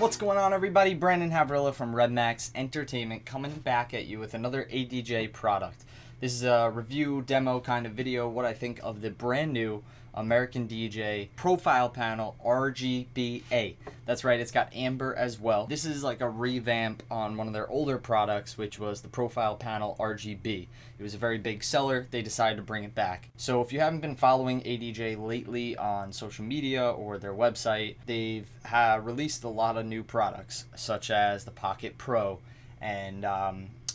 What's going on, everybody? Brandon Havrilla from Redmax Entertainment coming back at you with another ADJ product. This is a review demo kind of video, what I think of the brand new American DJ profile panel RGBA. That's right, it's got amber as well. This is like a revamp on one of their older products, which was the profile panel RGB. It was a very big seller. They decided to bring it back. So if you haven't been following ADJ lately on social media or their website, they've released a lot of new products, such as the Pocket Pro and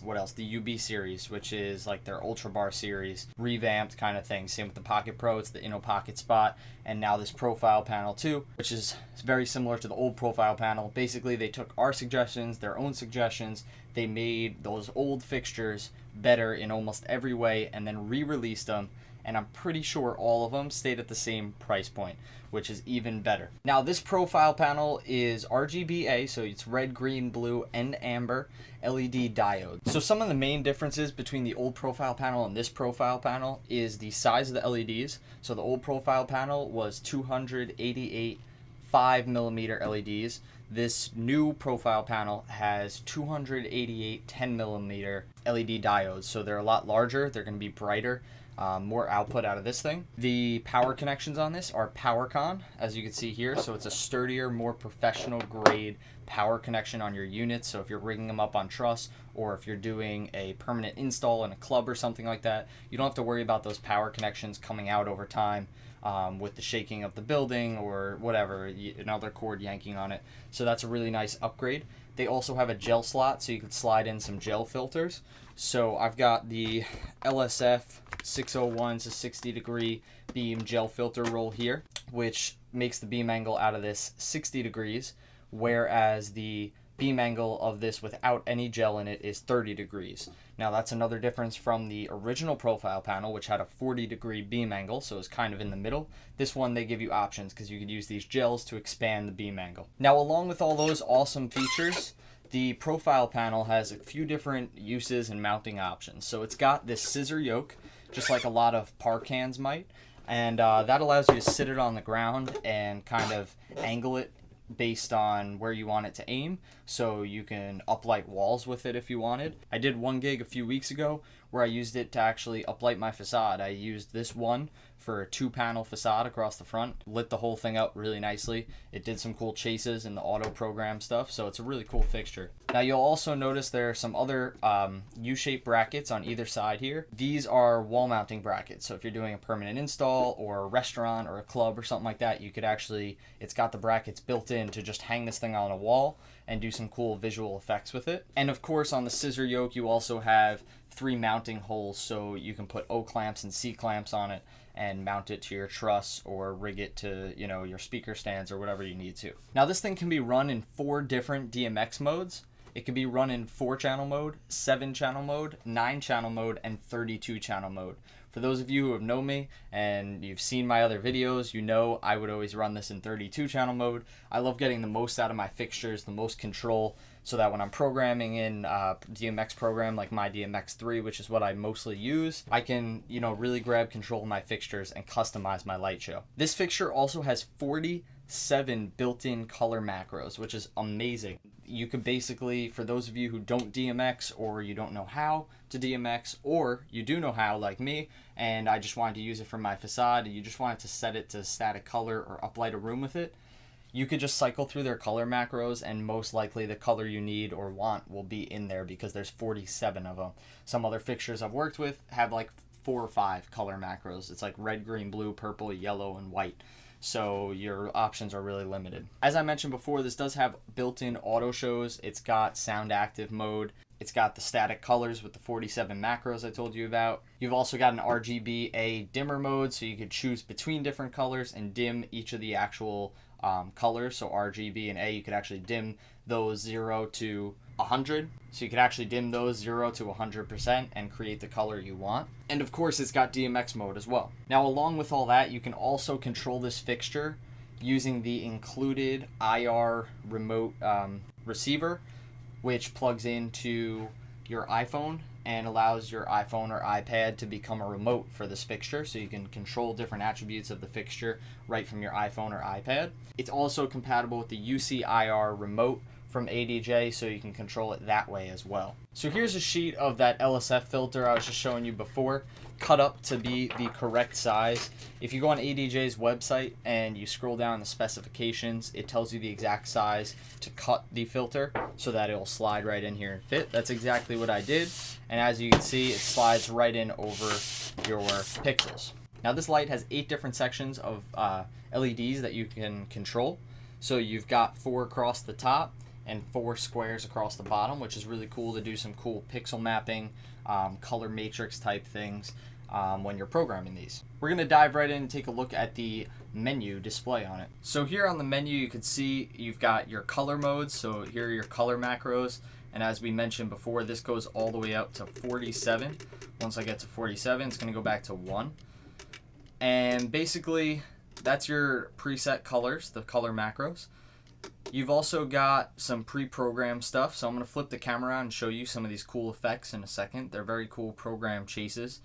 what else? The UB series, which is like their Ultra Bar series, revamped kind of thing. Same with the Pocket Pro, it's the Inno Pocket Spot, and now this profile panel too, which is very similar to the old profile panel. Basically, they took our suggestions, their own suggestions, they made those old fixtures better in almost every way, and then re-released them, and I'm pretty sure all of them stayed at the same price point, which is even better. Now, this profile panel is RGBA, so it's red, green, blue, and amber LED diode. So some of the main differences between the old profile panel and this profile panel is the size of the LEDs. So the old profile panel was 288 5mm LEDs. This new profile panel has 288 10mm LED diodes, so they're a lot larger, they're going to be brighter. More output out of this thing. The power connections on this are PowerCon, as you can see here. So it's a sturdier, more professional grade power connection on your units. So if you're rigging them up on truss, or if you're doing a permanent install in a club or something like that, you don't have to worry about those power connections coming out over time with the shaking of the building or whatever, another cord yanking on it. So that's a really nice upgrade. They also have a gel slot, so you could slide in some gel filters. So I've got the LSF 601 to 60 degree beam gel filter roll here, which makes the beam angle out of this 60 degrees, whereas the beam angle of this without any gel in it is 30 degrees. Now that's another difference from the original profile panel, which had a 40-degree beam angle, so it's kind of in the middle. This one, they give you options because you could use these gels to expand the beam angle. Now, along with all those awesome features, the profile panel has a few different uses and mounting options. So it's got this scissor yoke, just like a lot of par cans might, and that allows you to sit it on the ground and kind of angle it based on where you want it to aim, so you can uplight walls with it if you wanted. I did one gig a few weeks ago where I used it to actually uplight my facade. I used this one for a 2-panel facade across the front, lit the whole thing up really nicely. It did some cool chases and the auto program stuff, so it's a really cool fixture. Now you'll also notice there are some other U-shaped brackets on either side here. These are wall mounting brackets, so if you're doing a permanent install or a restaurant or a club or something like that, you could actually, it's got the brackets built in to just hang this thing on a wall and do some cool visual effects with it. And of course, on the scissor yoke, you also have 3 mounting holes, so you can put O clamps and C clamps on it and mount it to your truss or rig it to, you know, your speaker stands or whatever you need to. Now this thing can be run in 4 different DMX modes. It can be run in 4-channel mode, 7-channel mode, 9-channel mode, and 32-channel mode. For those of you who have known me and you've seen my other videos, you know I would always run this in 32-channel mode. I love getting the most out of my fixtures, the most control, so that when I'm programming in DMX program like my DMX3, which is what I mostly use, I can, you know, really grab control of my fixtures and customize my light show. This fixture also has 47 built-in color macros, which is amazing. You could basically, for those of you who don't DMX or you don't know how to DMX, or you do know how like me and I just wanted to use it for my facade and you just wanted to set it to static color or uplight a room with it, you could just cycle through their color macros and most likely the color you need or want will be in there because there's 47 of them. Some other fixtures I've worked with have like 4 or 5 color macros. It's like red, green, blue, purple, yellow, and white. So your options are really limited. As I mentioned before, this does have built-in auto shows. It's got sound active mode. It's got the static colors with the 47 macros I told you about. You've also got an RGBA dimmer mode, so you could choose between different colors and dim each of the actual colors. So RGB and A, you could actually dim those 0 to 100. So you could actually dim those 0 to 100% and create the color you want. And of course, it's got DMX mode as well. Now, along with all that, you can also control this fixture using the included IR remote receiver, which plugs into your iPhone and allows your iPhone or iPad to become a remote for this fixture, so you can control different attributes of the fixture right from your iPhone or iPad. It's also compatible with the UCIR remote from ADJ, so you can control it that way as well. So here's a sheet of that LSF filter I was just showing you before, cut up to be the correct size. If you go on ADJ's website and you scroll down the specifications, it tells you the exact size to cut the filter so that it'll slide right in here and fit. That's exactly what I did, and as you can see, it slides right in over your pixels. Now this light has 8 different sections of LEDs that you can control. So you've got 4 across the top and 4 squares across the bottom, which is really cool to do some cool pixel mapping, color matrix type things when you're programming these. We're going to dive right in and take a look at the menu display on it. So here on the menu you can see you've got your color modes, so here are your color macros, and as we mentioned before, this goes all the way up to 47. Once I get to 47, it's going to go back to 1. And basically that's your preset colors, the color macros. You've also got some pre-programmed stuff, so I'm going to flip the camera around and show you some of these cool effects in a second. They're very cool program chases.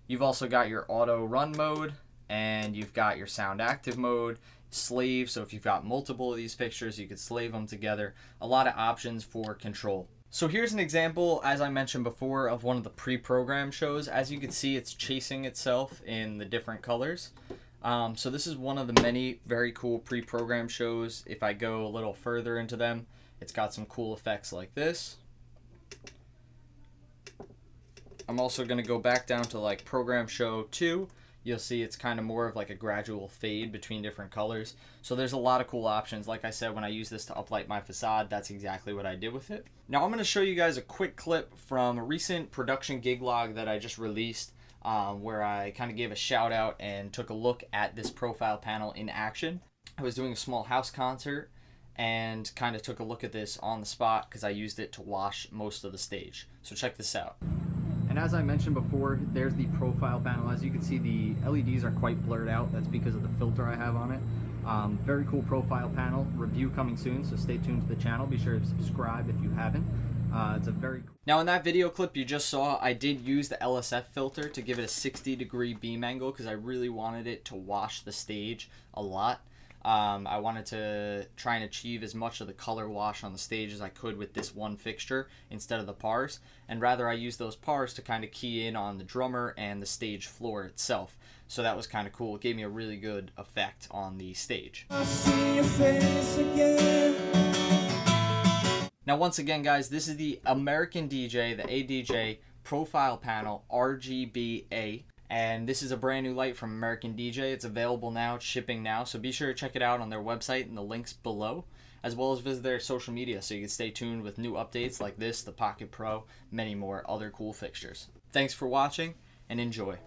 You've also got your auto run mode, and you've got your sound active mode, slave, so if you've got multiple of these fixtures you could slave them together. A lot of options for control. So here's an example, as I mentioned before, of one of the pre-programmed shows. As you can see, it's chasing itself in the different colors. So this is one of the many very cool pre-programmed shows. If I go a little further into them, it's got some cool effects like this. I'm also going to go back down to like program show 2. You'll see it's kind of more of like a gradual fade between different colors. So there's a lot of cool options. Like I said, when I use this to uplight my facade, that's exactly what I did with it. Now I'm going to show you guys a quick clip from a recent production gig log that I just released, where I kind of gave a shout out and took a look at this profile panel in action. I was doing a small house concert and kind of took a look at this on the spot because I used it to wash most of the stage. So check this out. And as I mentioned before, there's the profile panel. As you can see, the LEDs are quite blurred out. That's because of the filter I have on it. Very cool profile panel. Review coming soon, so stay tuned to the channel. Be sure to subscribe if you haven't. It's a very cool. Now in that video clip you just saw, I did use the LSF filter to give it a 60-degree beam angle because I really wanted it to wash the stage a lot. I wanted to try and achieve as much of the color wash on the stage as I could with this one fixture instead of the pars, and rather I used those pars to kind of key in on the drummer and the stage floor itself. So that was kind of cool. It gave me a really good effect on the stage. I see your face again. Now once again guys, this is the American DJ, the ADJ Profile Panel RGBA. And this is a brand new light from American DJ. It's available now, it's shipping now, so be sure to check it out on their website in the links below, as well as visit their social media so you can stay tuned with new updates like this, the Pocket Pro, many more other cool fixtures. Thanks for watching and enjoy.